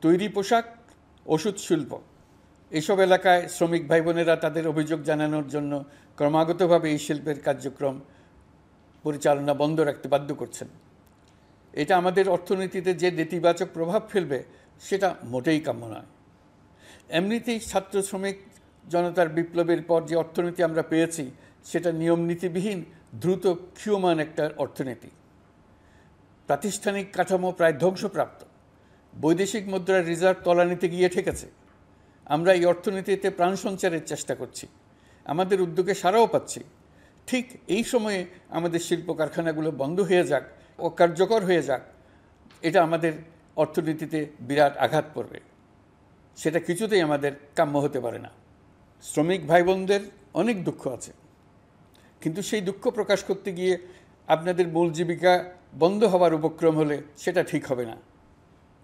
তৈরি পোশাক, ওষুধ শিল্প, এসব এলাকায় শ্রমিক ভাই বোনেরা তাদের অভিযোগ জানানোর জন্য ক্রমাগতভাবে এই শিল্পের কার্যক্রম পরিচালনা বন্ধ রাখতে বাধ্য করছেন। এটা আমাদের অর্থনীতিতে যে নেতিবাচক প্রভাব ফেলবে সেটা মোটেই কাম্য নয়। এমনিতেই ছাত্র শ্রমিক জনতার বিপ্লবের পর যে অর্থনীতি আমরা পেয়েছি সেটা নিয়ম নীতিবিহীন, দ্রুত ক্ষীয়মান একটা অর্থনীতি। প্রাতিষ্ঠানিক কাঠামো প্রায় ধ্বংসপ্রাপ্ত, বৈদেশিক মুদ্রার রিজার্ভ তলানিতে গিয়ে ঠেকেছে। আমরা এই অর্থনীতিতে প্রাণ সঞ্চারের চেষ্টা করছি, আমাদের উদ্যোগে সাড়াও পাচ্ছি। ঠিক এই সময়ে আমাদের শিল্প কারখানাগুলো বন্ধ হয়ে যাক, অকার্যকর হয়ে যাক, এটা আমাদের অর্থনীতিতে বিরাট আঘাত পড়বে। সেটা কিছুতেই আমাদের কাম্য হতে পারে না। শ্রমিক ভাই বোনদের অনেক দুঃখ আছে, কিন্তু সেই দুঃখ প্রকাশ করতে গিয়ে আপনাদের মূল জীবিকা বন্ধ হওয়ার উপক্রম হলে সেটা ঠিক হবে না।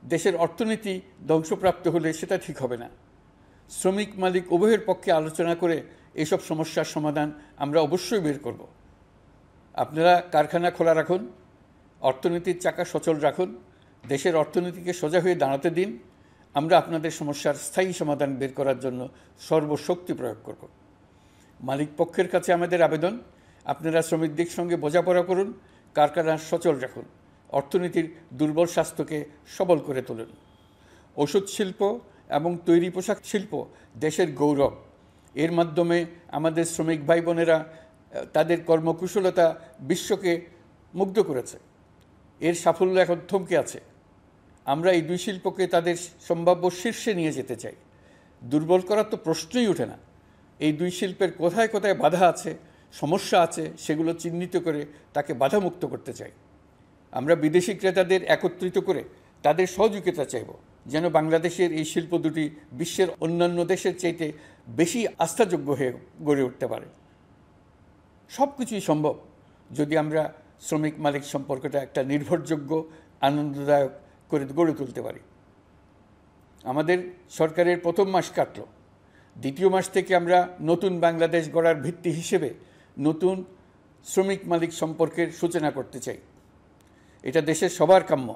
দেশের অর্থনীতি ধ্বংসপ্রাপ্ত হলে সেটা ঠিক হবে না। শ্রমিক মালিক উভয়ের পক্ষে আলোচনা করে এসব সমস্যার সমাধান আমরা অবশ্যই বের করব। আপনারা কারখানা খোলা রাখুন, অর্থনীতির চাকা সচল রাখুন, দেশের অর্থনীতিকে সোজা হয়ে দাঁড়াতে দিন। আমরা আপনাদের সমস্যার স্থায়ী সমাধান বের করার জন্য সর্বশক্তি প্রয়োগ করব। মালিক পক্ষের কাছে আমাদের আবেদন, আপনারা শ্রমিকদের সঙ্গে বোঝাপড়া করুন, কারখানা সচল রাখুন, অর্থনীতির দুর্বল স্বাস্থ্যকে সবল করে তুলুন। ওষুধ শিল্প এবং তৈরি পোশাক শিল্প দেশের গৌরব। এর মাধ্যমে আমাদের শ্রমিক ভাই বোনেরা তাদের কর্মকুশলতা বিশ্বকে মুগ্ধ করেছে। এর সাফল্য এখন থমকে আছে। আমরা এই দুই শিল্পকে তাদের সম্ভাব্য শীর্ষে নিয়ে যেতে চাই। দুর্বল করার তো প্রশ্নই ওঠে না। এই দুই শিল্পের কোথায় কোথায় বাধা আছে, সমস্যা আছে, সেগুলো চিহ্নিত করে তাকে বাধামুক্ত করতে চাই। আমরা বিদেশি ক্রেতাদের একত্রিত করে তাদের সহযোগিতা চাইব, যেন বাংলাদেশের এই শিল্প দুটি বিশ্বের অন্যান্য দেশের চাইতে বেশি আস্থাযোগ্য হয়ে গড়ে উঠতে পারে। সব কিছুই সম্ভব যদি আমরা শ্রমিক মালিক সম্পর্কটা একটা নির্ভরযোগ্য, আনন্দদায়ক করে গড়ে তুলতে পারি। আমাদের সরকারের প্রথম মাস কাটল, দ্বিতীয় মাস থেকে আমরা নতুন বাংলাদেশ গড়ার ভিত্তি হিসেবে নতুন শ্রমিক মালিক সম্পর্কের সূচনা করতে চাই। এটা দেশের সবার কাম্য।